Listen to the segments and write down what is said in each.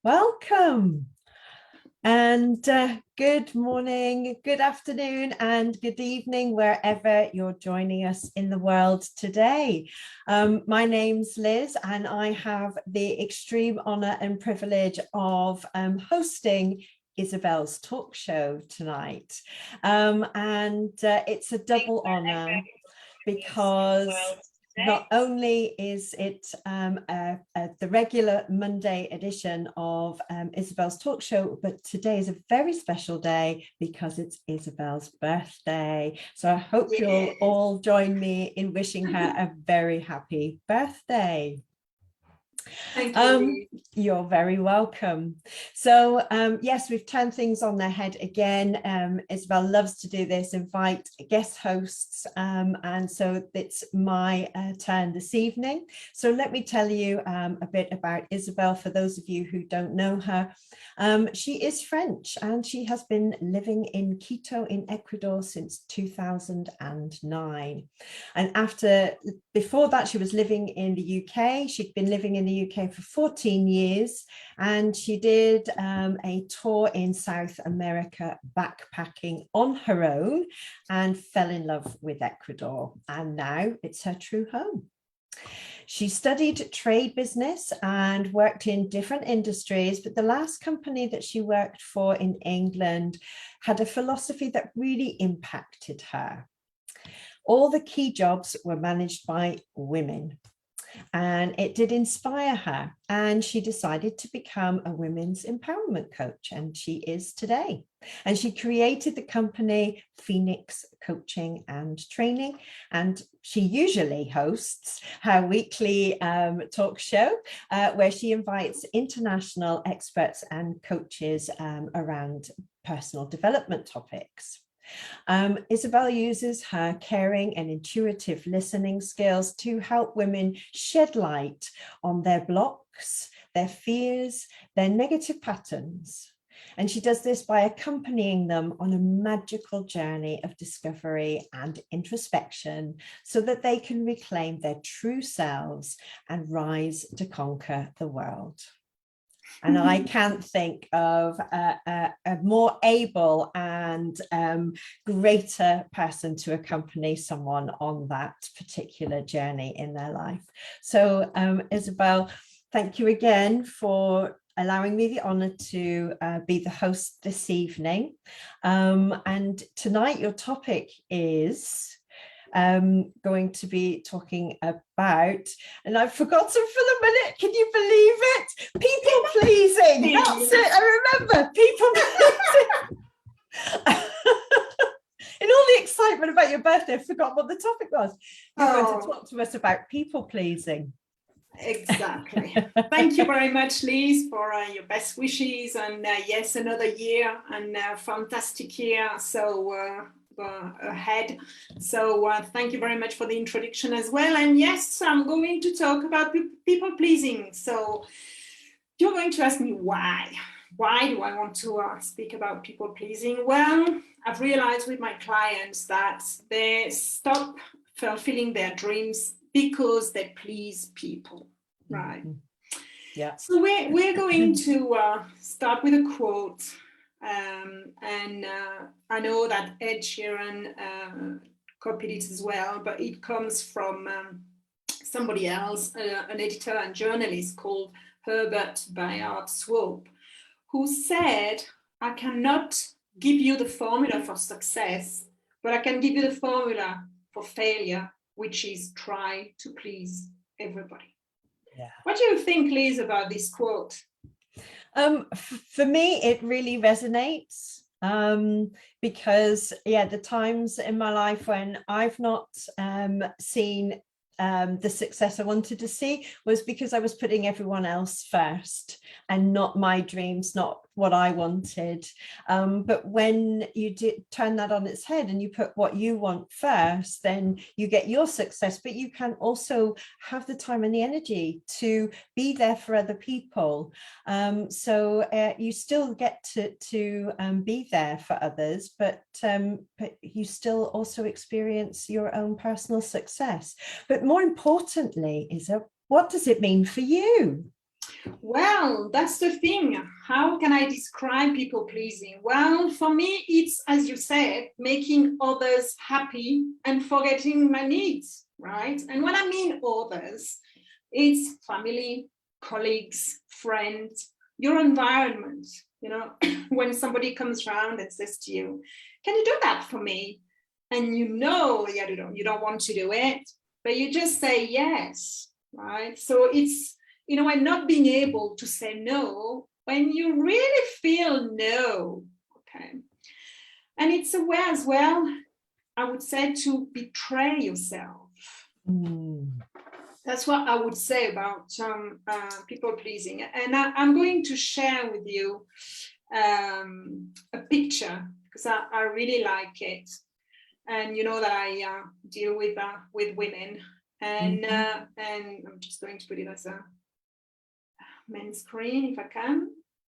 Welcome. And good morning, good afternoon, and good evening, wherever you're joining us in the world today. My name's Liz, and I have the extreme honor and privilege of hosting Isabelle's talk show tonight. It's a double honor because not only is it the regular Monday edition of Isabelle's talk show, but today is a very special day because it's Isabelle's birthday. So I hope you'll all join me in wishing her a very happy birthday. Thank you. You're very welcome. So yes, we've turned things on their head again. Isabelle loves to do this, invite guest hosts, and so it's my turn this evening. So let me tell you a bit about Isabelle for those of you who don't know her. She is French and she has been living in Quito in Ecuador since 2009. And before that, she was living in the UK. She'd been living in the UK for 14 years, and she did a tour in South America backpacking on her own and fell in love with Ecuador, and now it's her true home. She studied trade business and worked in different industries, but the last company that she worked for in England had a philosophy that really impacted her. All the key jobs were managed by women, and it did inspire her, and she decided to become a women's empowerment coach, and she is today. And she created the company Phoenix Coaching and Training, and she usually hosts her weekly talk show where she invites international experts and coaches around personal development topics. Isabelle uses her caring and intuitive listening skills to help women shed light on their blocks, their fears, their negative patterns. And she does this by accompanying them on a magical journey of discovery and introspection so that they can reclaim their true selves and rise to conquer the world. And I can't think of a more able and greater person to accompany someone on that particular journey in their life. So Isabelle, thank you again for allowing me the honor to be the host this evening. And tonight your topic is going to be talking about, and I've forgotten for the minute, can you believe it? People pleasing. That's it, I remember, people pleasing. In all the excitement about your birthday, I forgot what the topic was. You're going to talk to us about people pleasing. Exactly. Thank you very much, Liz, for your best wishes, and yes, another year and a fantastic year ahead. So thank you very much for the introduction as well. And yes, I'm going to talk about people pleasing. So you're going to ask me why do I want to speak about people pleasing? Well, I've realized with my clients that they stop fulfilling their dreams because they please people, right? Mm-hmm. Yeah. So we're going to start with a quote. I know that Ed Sheeran copied it as well, but it comes from somebody else, an editor and journalist called Herbert Bayard Swope, who said, I cannot give you the formula for success, but I can give you the formula for failure, which is try to please everybody. Yeah. What do you think, Liz, about this quote? For me, it really resonates because, the times in my life when I've not seen the success I wanted to see was because I was putting everyone else first and not my dreams, not what I wanted. But when you turn that on its head and you put what you want first, then you get your success, but you can also have the time and the energy to be there for other people. So you still get to be there for others, but you still also experience your own personal success. But more importantly, what does it mean for you? Well, that's the thing. How can I describe people pleasing? Well, for me, it's, as you said, making others happy and forgetting my needs, right? And when I mean others, it's family, colleagues, friends, your environment. You know, when somebody comes around and says to you, can you do that for me? And you know, you don't want to do it, but you just say yes, right? So it's, you know, and not being able to say no when you really feel no, okay? And it's a way as well, I would say, to betray yourself. That's what I would say about people pleasing. And I'm going to share with you a picture because I really like it. And you know that I deal with women, and I'm just going to put it as a main screen if I can.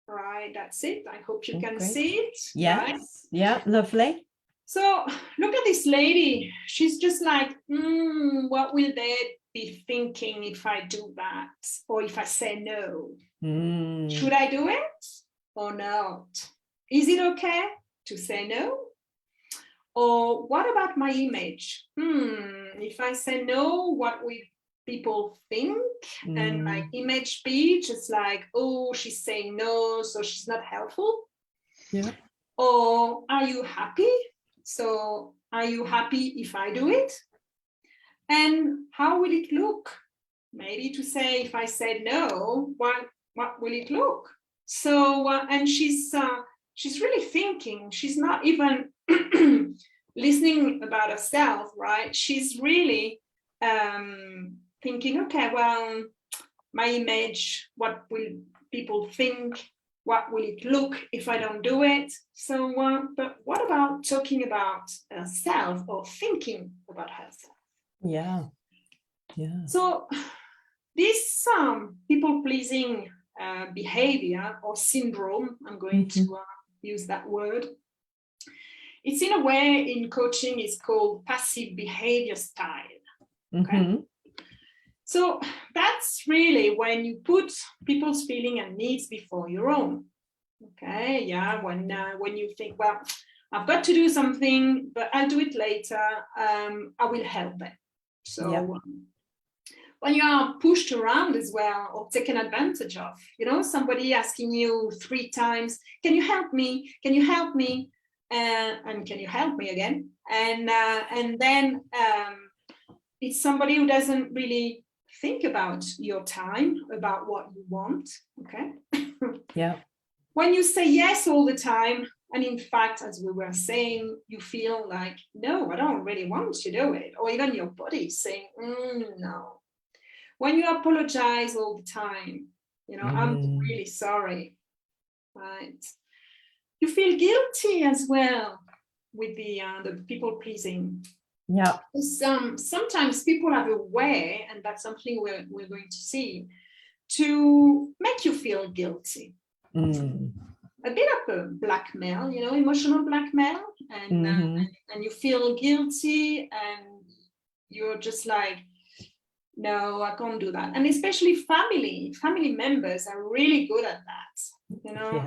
Right, that's it. I hope you can see it. Yes, right? Yeah, lovely. So look at this lady. She's just like, what will they be thinking if I do that? Or if I say no? Should I do it or not? Is it okay to say no? Or what about my image? If I say no, what will people think? And my image be just like, oh, she's saying no, so she's not helpful. Yeah. Or are you happy? So are you happy if I do it? And how will it look? Maybe to say, if I said no, what will it look? So and she's really thinking. She's not even listening about herself, right? She's really thinking, okay, well, my image, what will people think? What will it look if I don't do it? So, but what about talking about herself or thinking about herself? Yeah. So this people-pleasing behavior or syndrome, I'm going to use that word. It's in a way in coaching is called passive behavior style. Okay. So that's really when you put people's feeling and needs before your own. Okay, yeah, when you think, well, I've got to do something, but I'll do it later. I will help them. So when you are pushed around as well or taken advantage of, you know, somebody asking you 3 times, can you help me? Can you help me? And can you help me again? And then it's somebody who doesn't really think about your time, about what you want, okay? Yeah. When you say yes all the time, and in fact, as we were saying, you feel like, no, I don't really want to do it, or even your body saying, no. When you apologize all the time, you know, I'm really sorry, right? You feel guilty as well with the people pleasing. Yeah. Sometimes people have a way, and that's something we're going to see, to make you feel guilty. A bit of a blackmail, you know, emotional blackmail, and you feel guilty, and you're just like, no, I can't do that. And especially family members are really good at that. You know,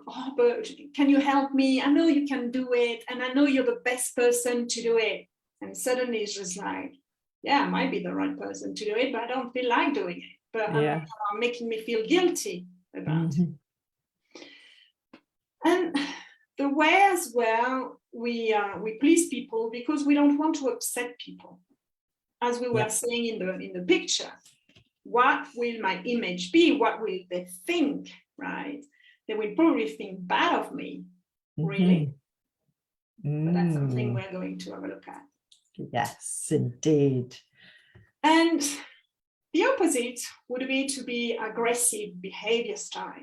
oh, but can you help me? I know you can do it, and I know you're the best person to do it. And suddenly it's just like, yeah, I might be the right person to do it, but I don't feel like doing it. But making me feel guilty about it. And the way as well we please people because we don't want to upset people. As we were saying in the picture, what will my image be? What will they think, right? They will probably think bad of me, really. But that's something we're going to have a look at. Yes, indeed. And the opposite would be to be aggressive behavior style.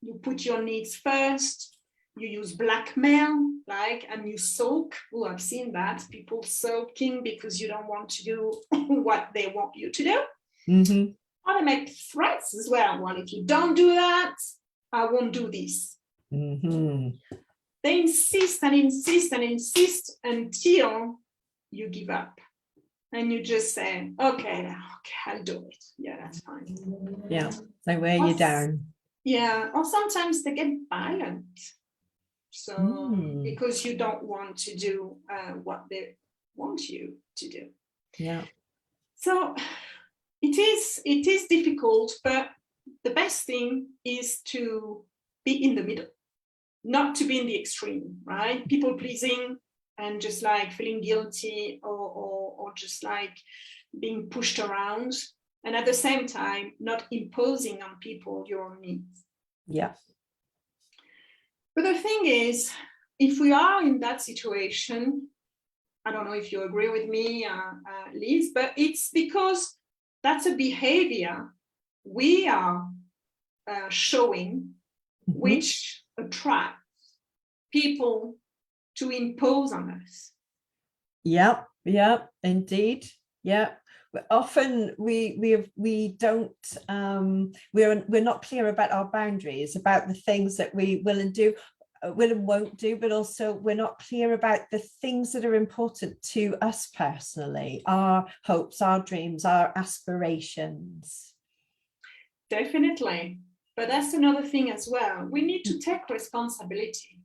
You put your needs first, you use blackmail, and you sulk. Oh, I've seen that. People sulking because you don't want to do what they want you to do. Or they make threats as well. Well, if you don't do that, I won't do this. They insist and insist and insist until you give up. and you just say, okay, I'll do it. Yeah, that's fine. Yeah, they wear you down. Yeah, or sometimes they get violent. So Mm. because you don't want to do what they want you to do. Yeah. So it is difficult, but the best thing is to be in the middle, not to be in the extreme, right? People pleasing and just like feeling guilty or just like being pushed around, and at the same time not imposing on people your own needs. Yeah. But the thing is, if we are in that situation, I don't know if you agree with me, Liz, but it's because that's a behavior we are showing, which attracts people to impose on us. Yep, yep, indeed. Yep. Often we don't we're not clear about our boundaries, about the things that we will and won't do, but also we're not clear about the things that are important to us personally, our hopes, our dreams, our aspirations. Definitely. But that's another thing as well. We need to take responsibility.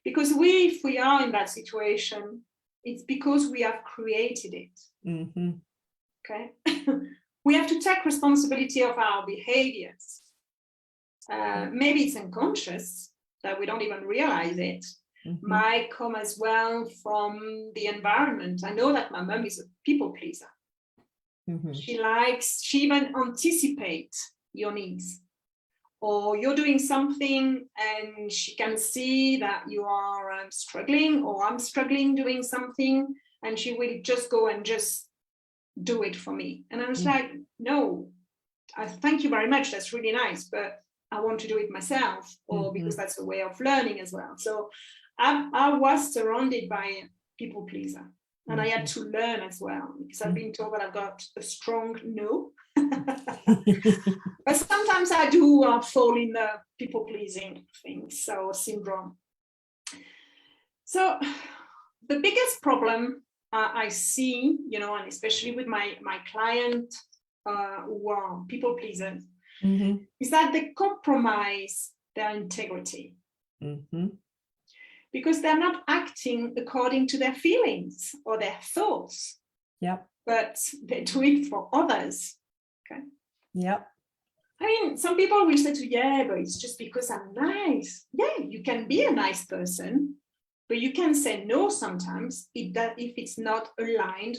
Because if we are in that situation, it's because we have created it. Mm-hmm. Okay? We have to take responsibility of our behaviors. Maybe it's unconscious that we don't even realize it. Mm-hmm. Might come as well from the environment. I know that my mom is a people pleaser. Mm-hmm. She even anticipates your needs. Or you're doing something and she can see that you are struggling, or I'm struggling doing something, and she will just go and just do it for me. And I was like, no, I thank you very much. That's really nice, but I want to do it myself, or because that's a way of learning as well. So I was surrounded by people pleaser, and I had to learn as well, because I've been told that I've got a strong no. But sometimes I do fall in the people-pleasing thing, so syndrome. So the biggest problem I see, and especially with my client who are people pleasers, is that they compromise their integrity. Because they're not acting according to their feelings or their thoughts. Yep. But they do it for others. Okay. Yep. I mean, some people will say but it's just because I'm nice. Yeah, you can be a nice person, but you can say no sometimes if it's not aligned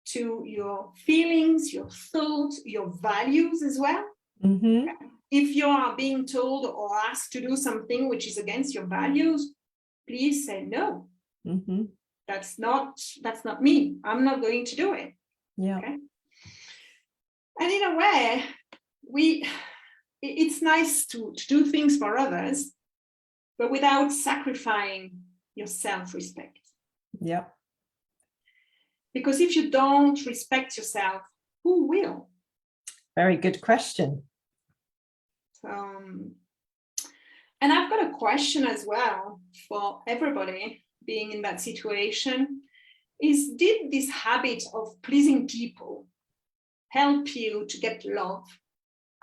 to your feelings, your thoughts, your values as well. If you are being told or asked to do something which is against your values, please say no. That's not me. I'm not going to do it. Yeah. Okay? And in a way, it's nice to do things for others, but without sacrificing your self-respect. Yeah. Because if you don't respect yourself, who will? Very good question. And I've got a question as well for everybody being in that situation. Did this habit of pleasing people help you to get love,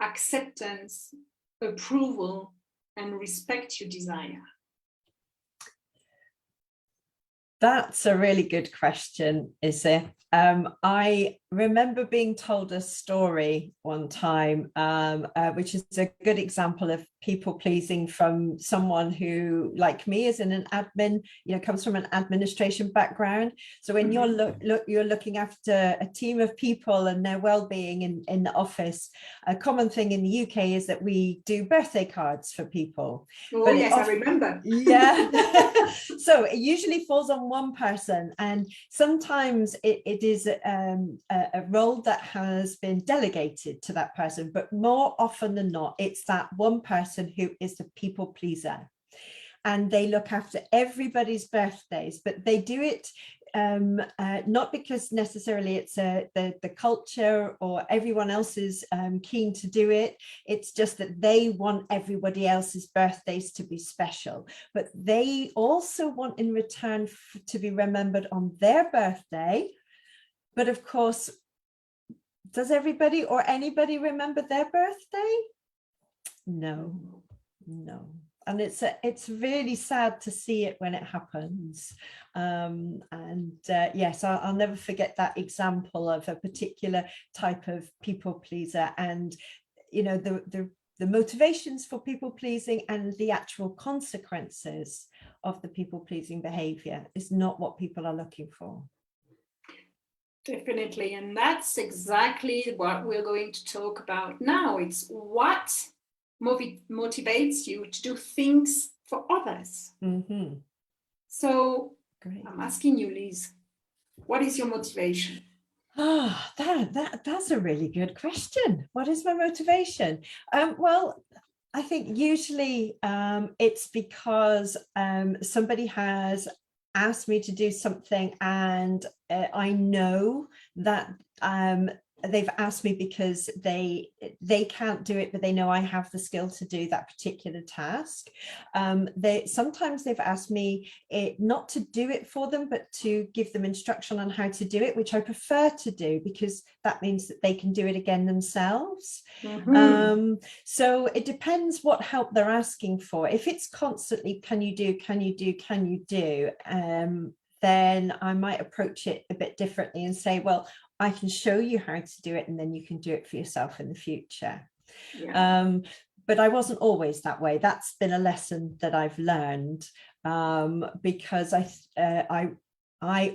acceptance, approval, and respect you desire? That's a really good question, Issa. I remember being told a story one time, which is a good example of people pleasing from someone who, like me, is in an admin, comes from an administration background. So when you're looking after a team of people and their well-being in the office, a common thing in the UK is that we do birthday cards for people. Oh, yes, I remember. Yeah. So it usually falls on one person, and sometimes it is a role that has been delegated to that person, but more often than not, it's that one person who is the people pleaser, and they look after everybody's birthdays, but they do it not because necessarily it's the culture or everyone else is keen to do it. It's just that they want everybody else's birthdays to be special, but they also want in return to be remembered on their birthday But of course, does everybody or anybody remember their birthday? No, no. And it's really sad to see it when it happens. Yes, I'll never forget that example of a particular type of people pleaser, and you know, the motivations for people pleasing and the actual consequences of the people pleasing behavior is not what people are looking for. Definitely. And that's exactly what we're going to talk about now. It's what motivates you to do things for others. Mm-hmm. So Great. I'm asking you, Liz, what is your motivation? Oh, that's a really good question. What is my motivation? Well, I think usually it's because somebody has asked me to do something, and I know that they've asked me because they can't do it, but they know I have the skill to do that particular task. Sometimes they've asked me not to do it for them, but to give them instruction on how to do it, which I prefer to do because that means that they can do it again themselves. Mm-hmm. So it depends what help they're asking for. If it's constantly, can you do, can you do, can you do, then I might approach it a bit differently and say, well, I can show you how to do it, and then you can do it for yourself in the future. Yeah. But I wasn't always that way. That's been a lesson that I've learned, because I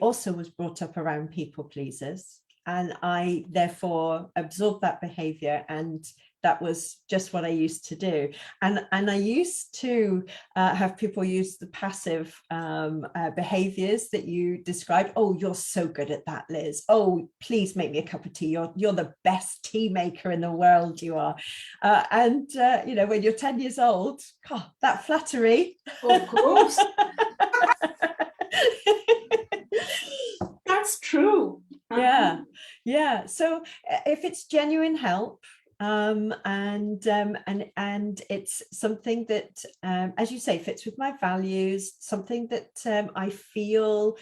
also was brought up around people pleasers, and I therefore absorbed that behavior, and that was just what I used to do. And I used to have people use the passive behaviors that you described. Oh, you're so good at that, Liz. Oh, please make me a cup of tea. You're the best tea maker in the world, you are. You know, when you're 10 years old, God, that flattery. Of course. That's true. Yeah. So if it's genuine help, and it's something that, as you say, fits with my values, something that I feel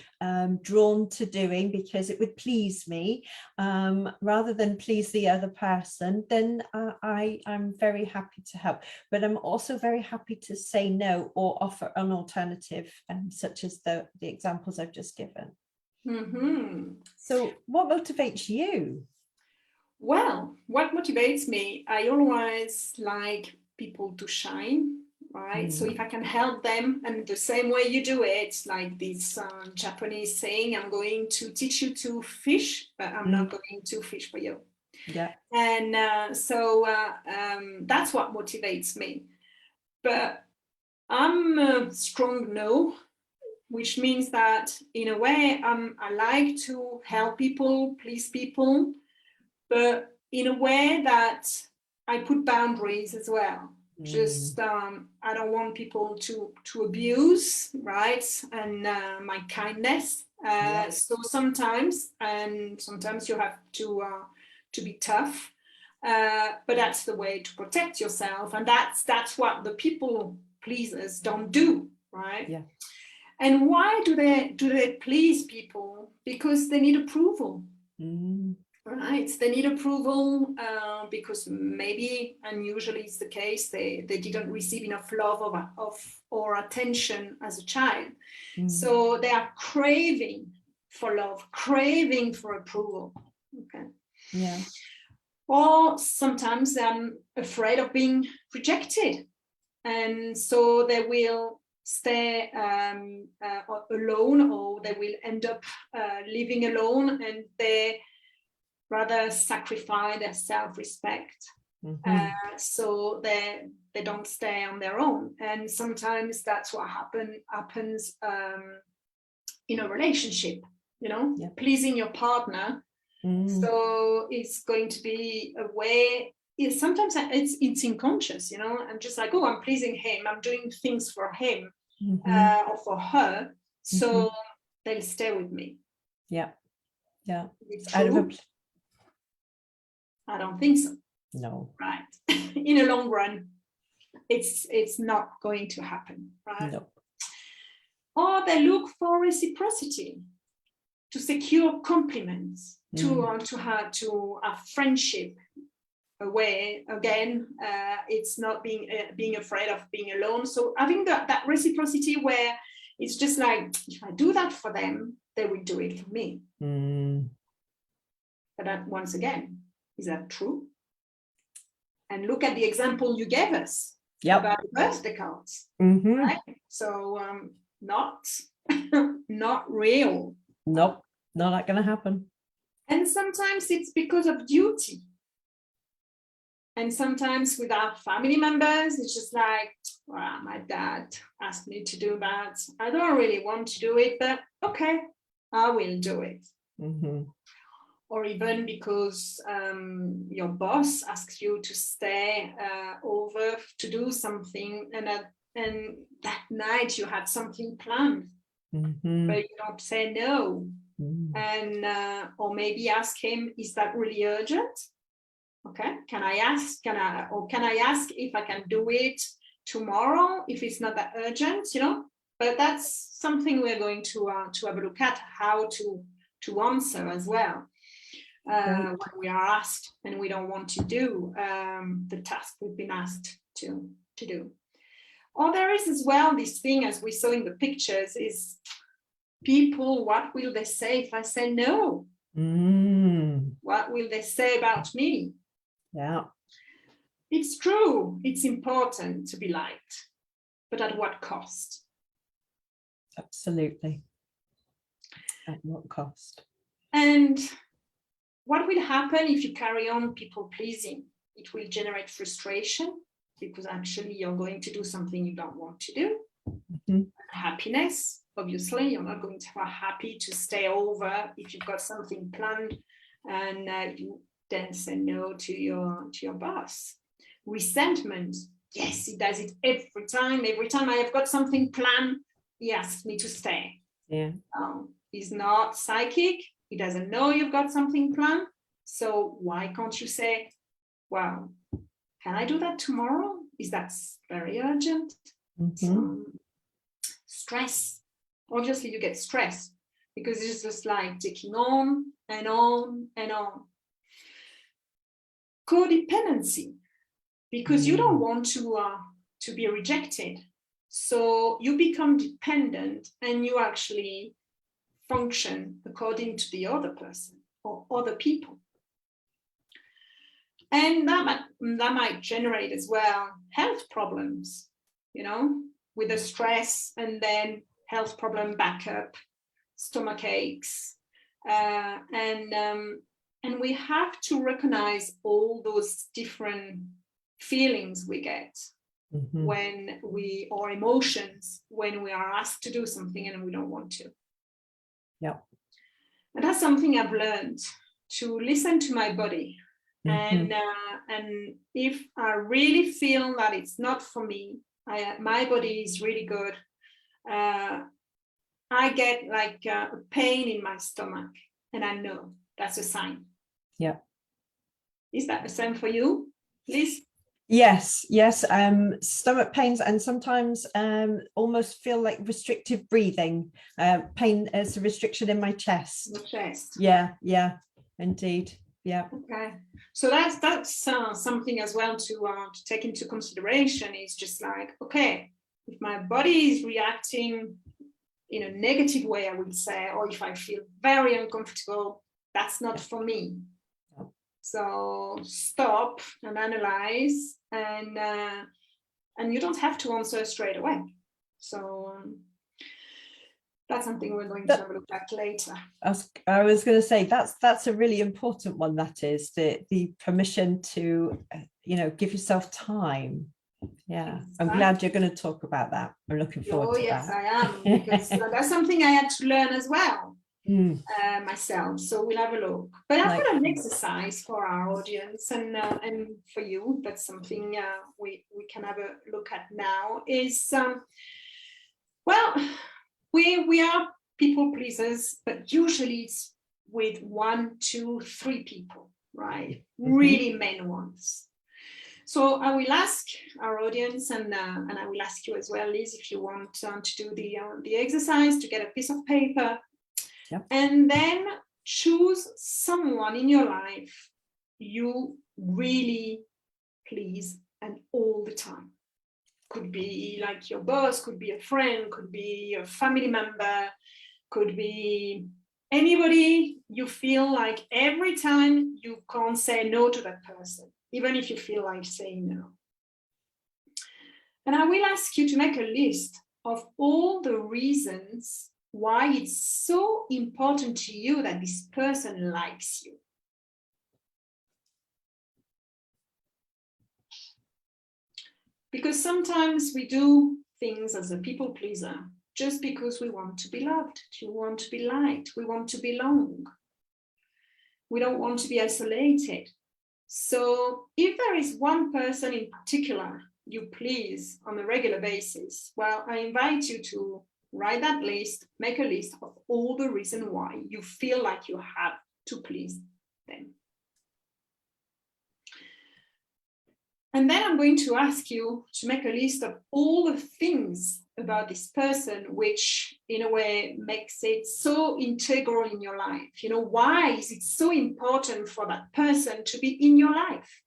drawn to doing because it would please me, rather than please the other person, then I'm very happy to help. But I'm also very happy to say no or offer an alternative, such as the examples I've just given. Mm-hmm. So what motivates you? Well, what motivates me, I always like people to shine, right? So if I can help them, and the same way you do it, like this Japanese saying, I'm going to teach you to fish, but I'm not going to fish for you. Yeah. And that's what motivates me. But I'm a strong no, which means that in a way I like to help people, please people, but in a way that I put boundaries as well. Just I don't want people to abuse, right? And my kindness. So sometimes you have to be tough, but that's the way to protect yourself, and that's what the people pleasers don't do, right? Yeah. And why do they please people? Because they need approval. Right, they need approval because maybe, and usually it's the case, they didn't receive enough love or attention as a child. So they are craving for love, craving for approval. Okay. Yeah. Or sometimes they're afraid of being rejected. And so they will stay alone, or they will end up living alone, and they rather sacrifice their self-respect. So they don't stay on their own. And sometimes that's what happens in a relationship, you know, pleasing your partner. So it's going to be a way, sometimes it's unconscious, you know, I'm just like, oh, I'm pleasing him, I'm doing things for him or for her, so they'll stay with me. Yeah. It's true. I don't think so. No. Right. In the long run, it's not going to happen, right? No. Or they look for reciprocity, to secure compliments, to have friendship away again. It's not being afraid of being alone. So having that reciprocity where it's just like, if I do that for them, they will do it for me. But that, once again, is that true? And look at the example you gave us about birthday cards, right? So not real. Nope, not going to happen. And sometimes it's because of duty. And sometimes with our family members, it's just like, well, my dad asked me to do that. I don't really want to do it, but okay, I will do it. Or even because your boss asks you to stay over to do something, and that night you had something planned, but you don't say no. And or maybe ask him, is that really urgent? Okay, can I ask if I can do it tomorrow if it's not that urgent, But that's something we're going to have a look at, how to answer as well when we are asked and we don't want to do the task we've been asked to do. Or there is as well this thing, as we saw in the pictures, is people, what will they say if I say no? What will they say about me? Yeah. It's true, it's important to be liked, but at what cost? Absolutely. At what cost? And what will happen if you carry on people pleasing? It will generate frustration, because actually you're going to do something you don't want to do. Happiness, obviously, you're not going to be happy to stay over if you've got something planned and you then say no to your boss. Resentment, yes, he does it every time. Every time I have got something planned, he asks me to stay. Yeah. He's not psychic. He doesn't know you've got something planned. So why can't you say, well, can I do that tomorrow? Is that very urgent? Stress. Obviously, you get stressed because it's just like taking on and on and on. Codependency, because you don't want to be rejected. So you become dependent and you actually function according to the other person or other people. And that might generate as well health problems, with the stress, and then health problem backup, stomach aches, and we have to recognize all those different feelings we get when or emotions when we are asked to do something and we don't want to. Yeah. And that's something I've learned, to listen to my body. And if I really feel that it's not for me, my body is really good, I get like a pain in my stomach, and I know that's a sign. Yeah. Is that the same for you, Liz? Yes. Stomach pains, and sometimes almost feel like restrictive breathing. Pain as a restriction in my chest. The chest. Yeah, indeed. Yeah. Okay. So that's something as well to take into consideration. Is just like, okay, if my body is reacting in a negative way, I would say, or if I feel very uncomfortable, that's not for me. So stop and analyze, and you don't have to answer straight away. So that's something we're going to have a look at later. I was going to say that's a really important one. That is the permission to give yourself time. Yeah, exactly. I'm glad you're going to talk about that. I'm looking forward to that. Yes, I am, because that's something I had to learn as well. Myself, so we'll have a look. But I've got an exercise for our audience and for you. That's something we can have a look at now. Is we are people pleasers, but usually it's with 1, 2, 3 people, right? Really main ones. So I will ask our audience, and I will ask you as well, Liz, if you want to do the exercise, to get a piece of paper. Yep. And then choose someone in your life you really please and all the time. Could be like your boss, could be a friend, could be a family member, could be anybody you feel like every time you can't say no to that person, even if you feel like saying no. And I will ask you to make a list of all the reasons why it's so important to you that this person likes you. Because sometimes we do things as a people pleaser just because we want to be loved, we want to be liked, we want to belong. We don't want to be isolated. So if there is one person in particular you please on a regular basis, well, I invite you to write that list, make a list of all the reasons why you feel like you have to please them. And then I'm going to ask you to make a list of all the things about this person which in a way makes it so integral in your life. You know, why is it so important for that person to be in your life?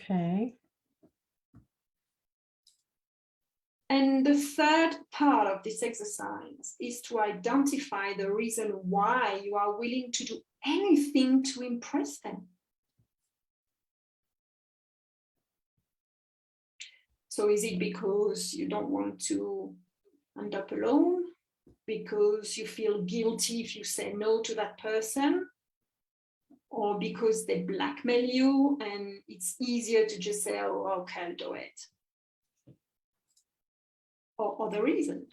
Okay. And the third part of this exercise is to identify the reason why you are willing to do anything to impress them. So is it because you don't want to end up alone? Because you feel guilty if you say no to that person? Or because they blackmail you and it's easier to just say, oh, okay, I'll do it? Or other reasons?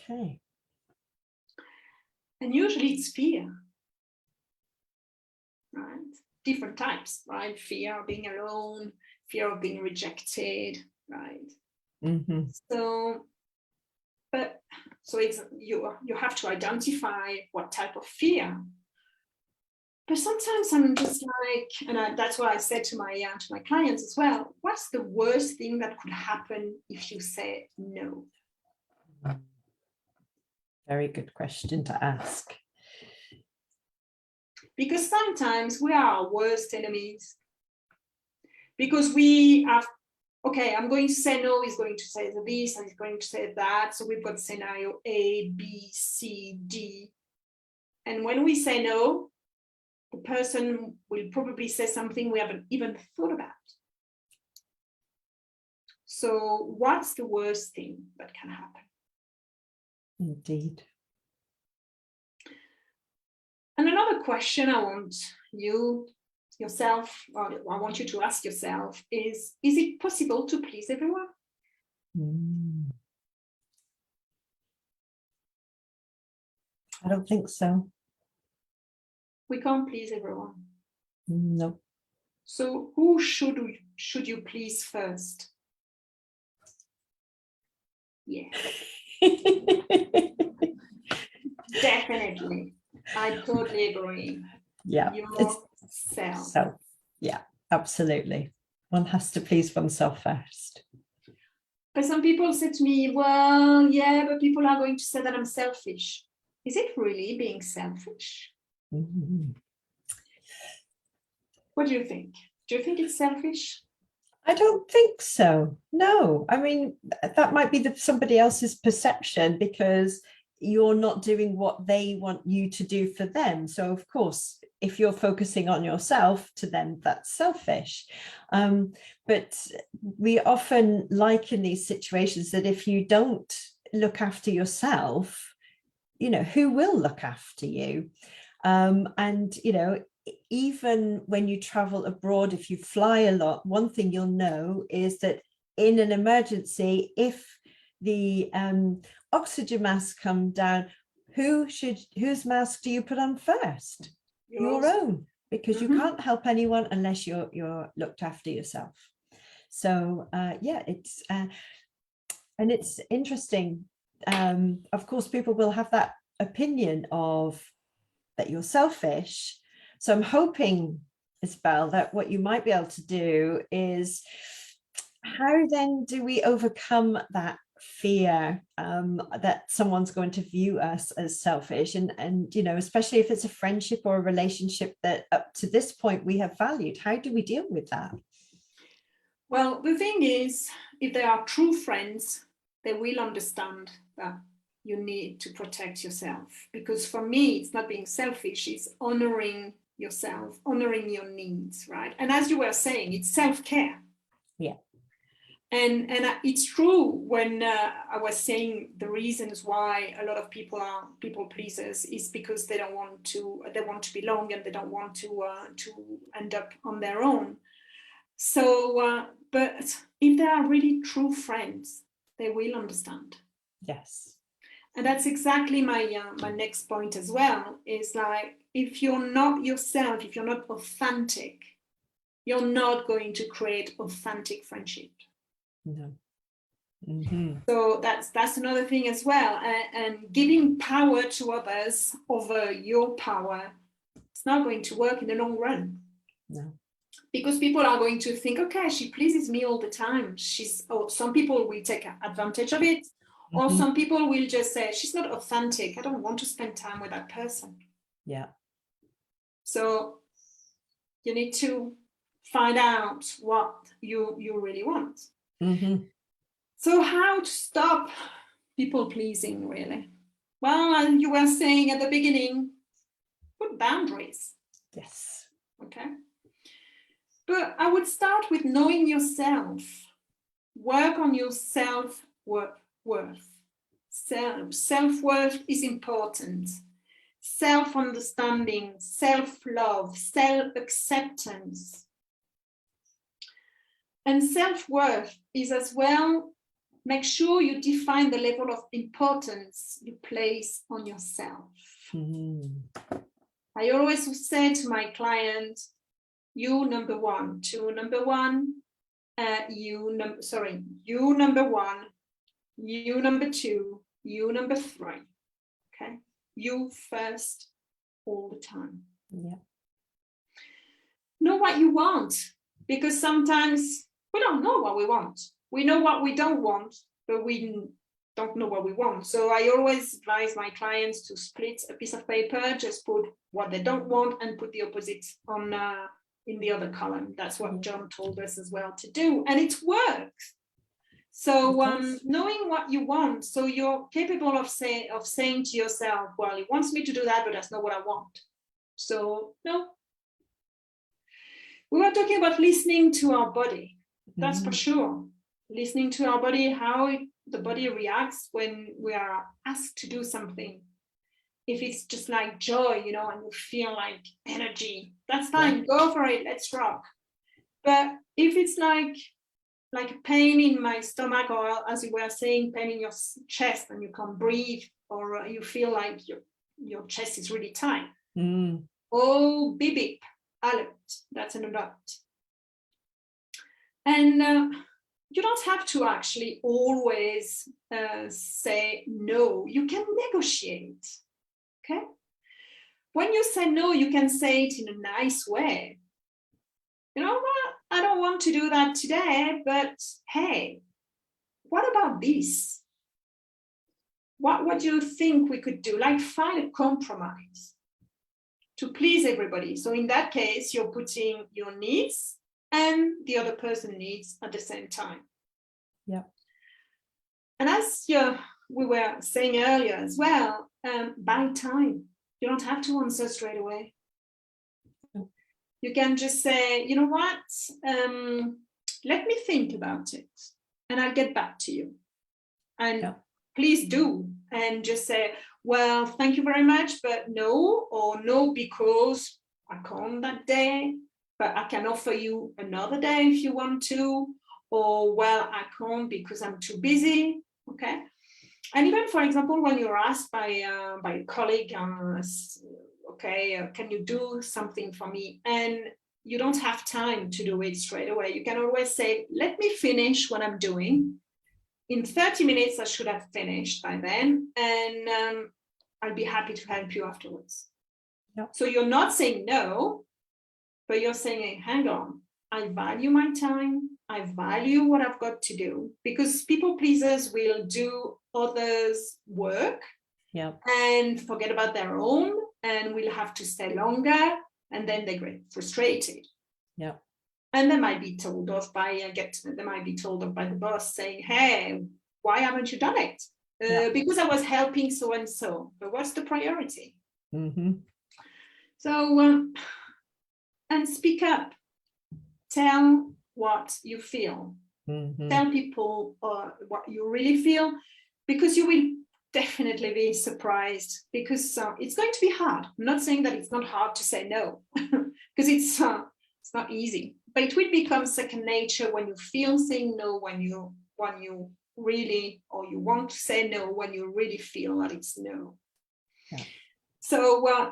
Okay. And usually it's fear, right? Different types, right? Fear of being alone, fear of being rejected, right? Mm-hmm. So it's you have to identify what type of fear. But sometimes I'm just like, and that's what I said to my clients as well. What's the worst thing that could happen if you say no? Very good question to ask. Because sometimes we are our worst enemies. Because we have, okay, I'm going to say no, he's going to say this, and he's going to say that. So we've got scenario A, B, C, D. And when we say no, the person will probably say something we haven't even thought about. So what's the worst thing that can happen? Indeed. And another question I want yourself, or I want you to ask yourself is it possible to please everyone? I don't think so. We can't please everyone. No. So who should you please first? Yeah. Definitely. I totally agree. Yeah. Yourself. So, yeah, absolutely. One has to please oneself first. But some people say to me, well, yeah, but people are going to say that I'm selfish. Is it really being selfish? Mm-hmm. What do you think? Do you think it's selfish? I don't think so. No, I mean, that might be somebody else's perception because you're not doing what they want you to do for them. So of course, if you're focusing on yourself, to them, that's selfish. But we often liken these situations that if you don't look after yourself, you know, who will look after you? And, you know, even when you travel abroad, if you fly a lot, one thing you'll know is that in an emergency, if the oxygen mask come down, whose mask do you put on first? Your own, because you can't help anyone unless you're looked after yourself. So yeah, it's and it's interesting. Of course, people will have that opinion of that you're selfish. So I'm hoping, Isabelle, that what you might be able to do is, how then do we overcome that fear that someone's going to view us as selfish, and you know, especially if it's a friendship or a relationship that up to this point we have valued? How do we deal with that? Well, the thing is, if they are true friends, they will understand that you need to protect yourself. Because for me, it's not being selfish, it's honoring yourself, honoring your needs, right? And as you were saying, it's self-care. Yeah. And it's true when I was saying the reasons why a lot of people are people pleasers is because they want to belong, and they don't want to end up on their own. So, but if they are really true friends, they will understand. Yes. And that's exactly my next point as well, is like, if you're not yourself, if you're not authentic, you're not going to create authentic friendship. No. Mm-hmm. So that's another thing as well. And giving power to others over your power, it's not going to work in the long run. No. Because people are going to think, okay, she pleases me all the time. Some people will take advantage of it, or some people will just say, she's not authentic. I don't want to spend time with that person. Yeah. So you need to find out what you really want. Mm-hmm. So how to stop people pleasing, really? Well, you were saying at the beginning, put boundaries. Yes. Okay. But I would start with knowing yourself. Work on your self-worth. Self-worth is important. Self-understanding, self-love, self-acceptance. And self-worth is as well, make sure you define the level of importance you place on yourself. Mm-hmm. I always say to my clients, you number one, you number one, you number one, you number two, you number three. Okay, you first all the time. Yeah. Know what you want, because sometimes we don't know what we want. We know what we don't want, but we don't know what we want. So I always advise my clients to split a piece of paper, just put what they don't want and put the opposite on in the other column. That's what John told us as well to do, and it works. So knowing what you want, so you're capable of saying to yourself, well, he wants me to do that, but that's not what I want. So no. We were talking about listening to our body. That's for sure. Listening to our body, how the body reacts when we are asked to do something. If it's just like joy, you know, and you feel like energy, that's fine. Go for it. Let's rock. But if it's like pain in my stomach, or as you were saying, pain in your chest and you can't breathe, or you feel like your chest is really tight. Oh, beep, beep, alert. That's an alert. And you don't have to actually always say no. You can negotiate. Okay? When you say no, you can say it in a nice way. You know what? I don't want to do that today, but hey, what about this? What do you think we could do? Like, find a compromise to please everybody. So in that case, you're putting your needs and the other person needs at the same time. Yeah. And as we were saying earlier as well, buy time. You don't have to answer straight away. You can just say, you know what, let me think about it and I'll get back to you. And please do. And just say, well, thank you very much, but no, or no, because I can't that day, but I can offer you another day if you want to, or well, I can't because I'm too busy. Okay. And even, for example, when you're asked by a colleague, can you do something for me? And you don't have time to do it straight away. You can always say, let me finish what I'm doing. In 30 minutes, I should have finished by then. And I'll be happy to help you afterwards. Yep. So you're not saying no, but you're saying, hey, hang on, I value my time. I value what I've got to do, because people pleasers will do others' work and forget about their own, and will have to stay longer, and then they get frustrated. Yeah. And they might be told off by the boss saying, hey, why haven't you done it? Because I was helping so and so. But what's the priority? Mm-hmm. So, and speak up. Tell what you feel. Mm-hmm. Tell people what you really feel, because you will definitely be surprised, because it's going to be hard. I'm not saying that it's not hard to say no, because it's not easy, but it will become second nature when you feel saying no, when you really, or you want to say no when you really feel that it's no. Yeah. So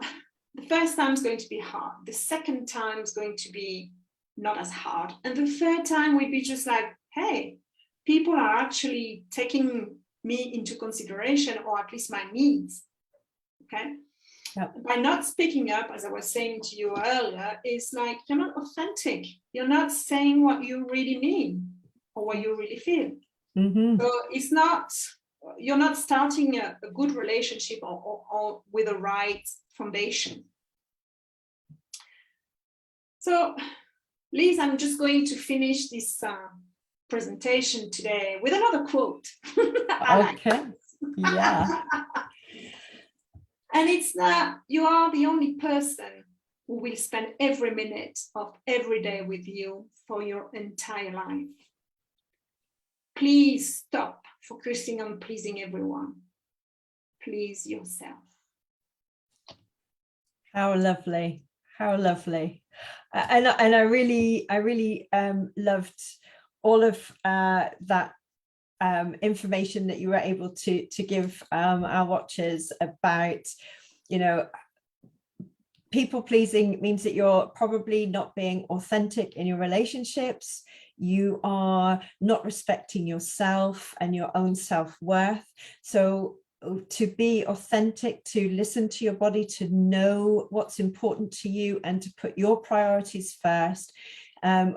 the first time is going to be hard. The second time is going to be not as hard. And the third time will be just like, hey, people are actually taking me into consideration, or at least my needs. Okay. Yep. By not speaking up, as I was saying to you earlier, is like, you're not authentic. You're not saying what you really mean or what you really feel. Mm-hmm. So it's not, you're not starting a good relationship or with the right foundation. So, Liz, I'm just going to finish this presentation today with another quote. Okay. Yeah. And it's that you are the only person who will spend every minute of every day with you for your entire life. Please stop focusing on pleasing everyone. Please yourself. How lovely. How lovely. And I really loved all of that information that you were able to give our watchers about, you know, people pleasing means that you're probably not being authentic in your relationships. You are not respecting yourself and your own self-worth. So to be authentic, to listen to your body, to know what's important to you, and to put your priorities first,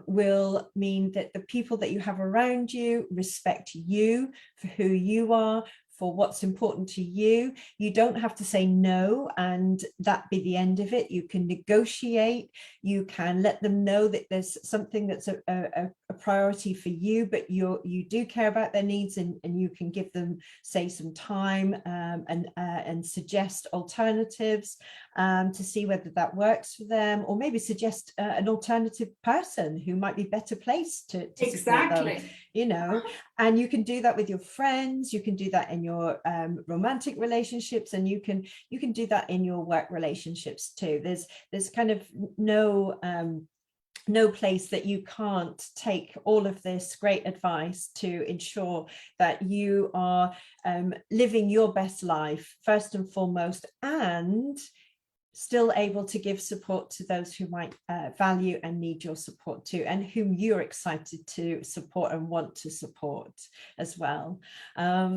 will mean that the people that you have around you respect you for who you are, for what's important to you. You don't have to say no and that be the end of it. You can negotiate. You can let them know that there's something that's a priority for you, but you do care about their needs, and you can give them, say, some time and suggest alternatives to see whether that works for them, or maybe suggest an alternative person who might be better placed to support them, you know. And you can do that with your friends, you can do that in your romantic relationships, and you can do that in your work relationships too. There's kind of no place that you can't take all of this great advice to ensure that you are living your best life first and foremost, and still able to give support to those who might value and need your support too, and whom you're excited to support and want to support as well. I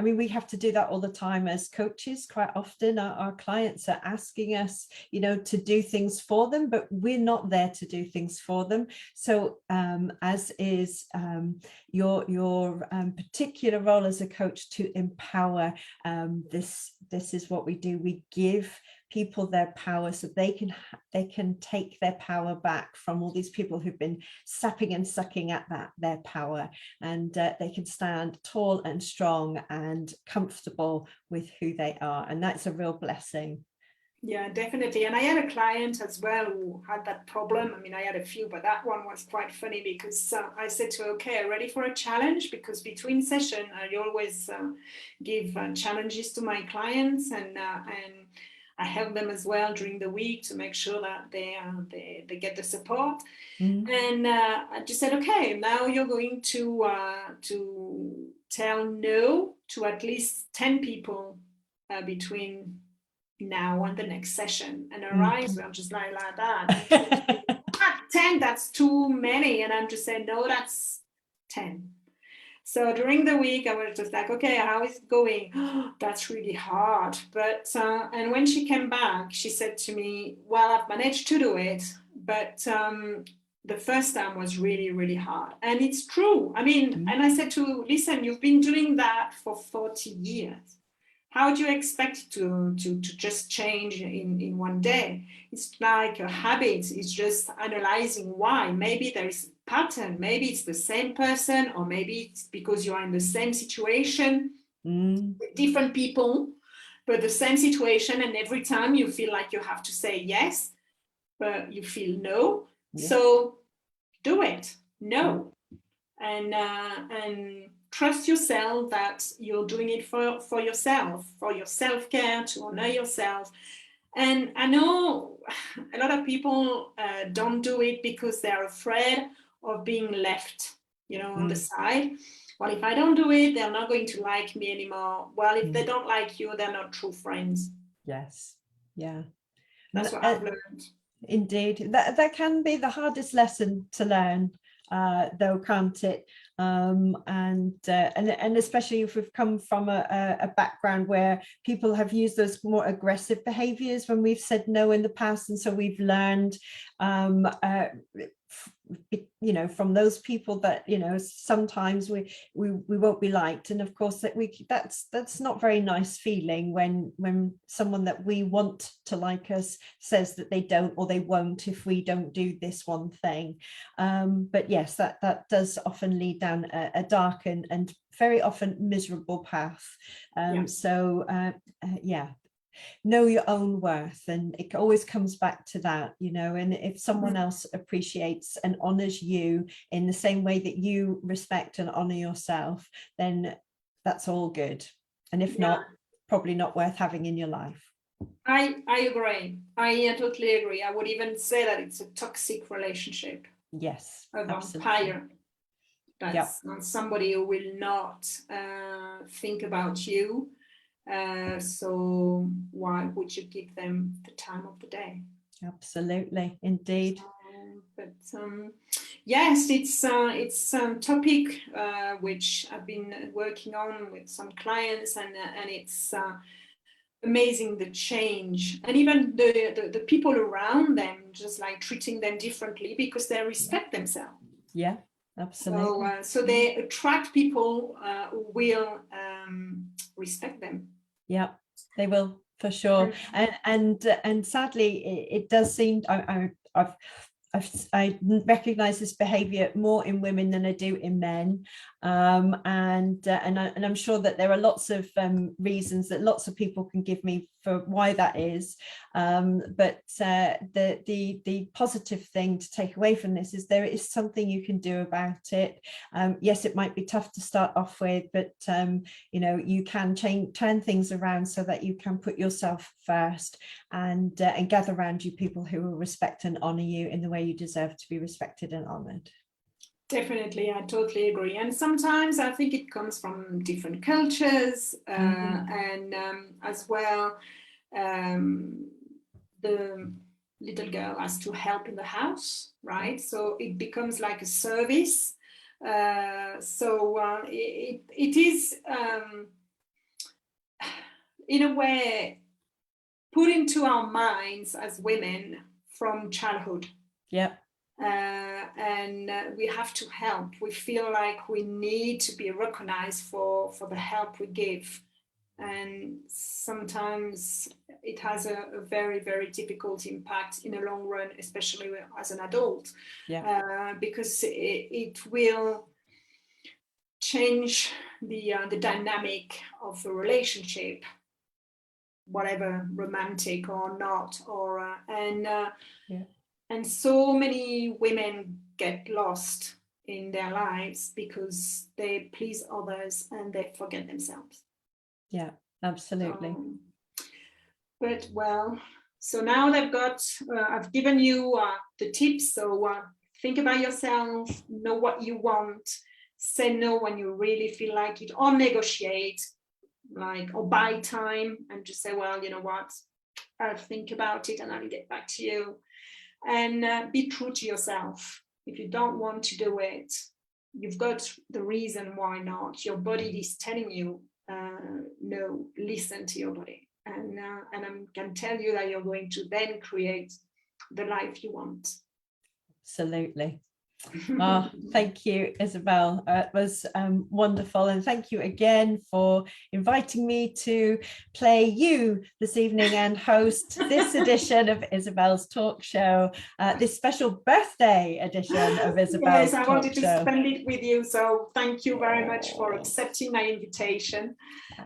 mean, we have to do that all the time as coaches. Quite often our clients are asking us, you know, to do things for them, but we're not there to do things for them. So as is your particular role as a coach, to empower, this is what we do. We give people their power so they can take their power back from all these people who've been sapping and sucking at their power, and they can stand tall and strong and comfortable with who they are, and that's a real blessing. Yeah, definitely. And I had a client as well who had that problem. I mean, I had a few, but that one was quite funny, because I said to her, okay, ready for a challenge? Because between session, I always give challenges to my clients, and I help them as well during the week to make sure that they get the support. Mm-hmm. And I just said, okay, now you're going to tell no to at least 10 people between now and the next session. And her eyes were just like that. 10, that's too many. And I'm just saying, no, that's 10. So during the week, I was just like, okay, how is it going? That's really hard. But, and when she came back, she said to me, well, I've managed to do it, but the first time was really, really hard. And it's true. I mean, and I said to her, listen, you've been doing that for 40 years. How do you expect it to just change in one day? It's like a habit. It's just analyzing why. Maybe there is a pattern. Maybe it's the same person, or maybe it's because you are in the same situation with different people, but the same situation. And every time you feel like you have to say yes, but you feel no. Yeah. So do it. No. And trust yourself that you're doing it for yourself, for your self-care, to honor yourself. And I know a lot of people don't do it because they're afraid of being left, on the side. Well, if I don't do it, they're not going to like me anymore. Well, if they don't like you, they're not true friends. Yes. Yeah. That's what I've learned. Indeed. That can be the hardest lesson to learn, though, can't it? And especially if we've come from a background where people have used those more aggressive behaviors when we've said no in the past, and so we've learned from those people that sometimes we won't be liked. And of course that's not very nice feeling when someone that we want to like us says that they don't, or they won't if we don't do this one thing. But yes, that does often lead down a dark and very often miserable path. Know your own worth, and it always comes back to that, and if someone else appreciates and honors you in the same way that you respect and honor yourself, then that's all good. And if not, probably not worth having in your life. I agree. I totally agree. I would even say that it's a toxic relationship. Yes, a vampire. That's somebody who will not think about you. So why would you give them the time of the day? Absolutely, indeed. Yes, it's a topic which I've been working on with some clients, and it's amazing, the change, and even the people around them, just like treating them differently because they respect themselves. Yeah. Absolutely. So they attract people who will respect them. Yeah, they will, for sure. And sadly, it does seem I recognize this behavior more in women than I do in men, and I'm sure that there are lots of reasons that lots of people can give me for why that is, but the positive thing to take away from this is there is something you can do about it. Yes, it might be tough to start off with, but you can turn things around so that you can put yourself first, and gather around you people who will respect and honor you in the way you deserve to be respected and honored. Definitely, I totally agree. And sometimes I think it comes from different cultures, and as well, the little girl has to help in the house, right? So it becomes like a service. It is, in a way, put into our minds as women from childhood. Yeah. And we have to help. We feel like we need to be recognized for the help we give. And sometimes it has a very, very difficult impact in the long run, especially as an adult. Yeah. Because it will change the dynamic of a relationship, whatever, romantic or not, and so many women get lost in their lives because they please others and they forget themselves. Yeah, absolutely. But so now I've given you the tips. So think about yourself, know what you want, say no when you really feel like it, or negotiate, or buy time and just say, well, you know what, I'll think about it and I'll get back to you. And be true to yourself. If you don't want to do it, you've got the reason why not. Your body is telling you, no, listen to your body. And I can tell you that you're going to then create the life you want. Absolutely. Oh, thank you, Isabelle. It was wonderful. And thank you again for inviting me to play you this evening and host this edition of Isabelle's talk show, this special birthday edition of Isabelle's Yes, I talk wanted to show. spend it with you. So thank you very much for accepting my invitation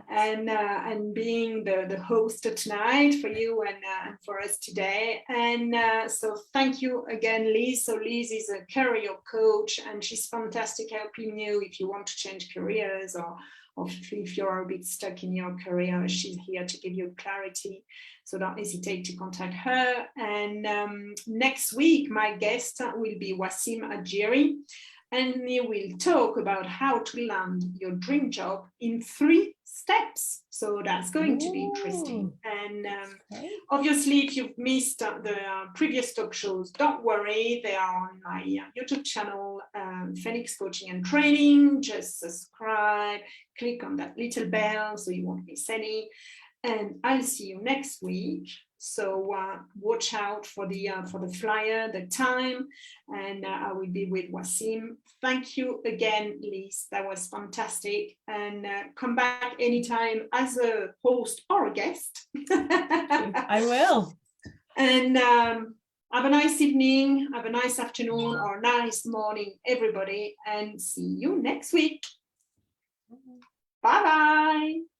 and being the host tonight for you and for us today. And so thank you again, Liz. So Liz is a career coach, and she's fantastic helping you if you want to change careers or if you're a bit stuck in your career. She's here to give you clarity. So don't hesitate to contact her. And next week, my guest will be Wassim Adjiri, and he will talk about how to land your dream job in 3 steps. So that's going to be interesting. And obviously, if you've missed the previous talk shows, don't worry. They are on my YouTube channel, Phoenix Coaching and Training. Just subscribe, click on that little bell so you won't miss any. And I'll see you next week. So watch out for the flyer, the time, and I will be with Wassim. Thank you again, Liz. That was fantastic. And come back anytime as a host or a guest. I will. And have a nice evening, have a nice afternoon or nice morning, everybody. And see you next week. Bye-bye.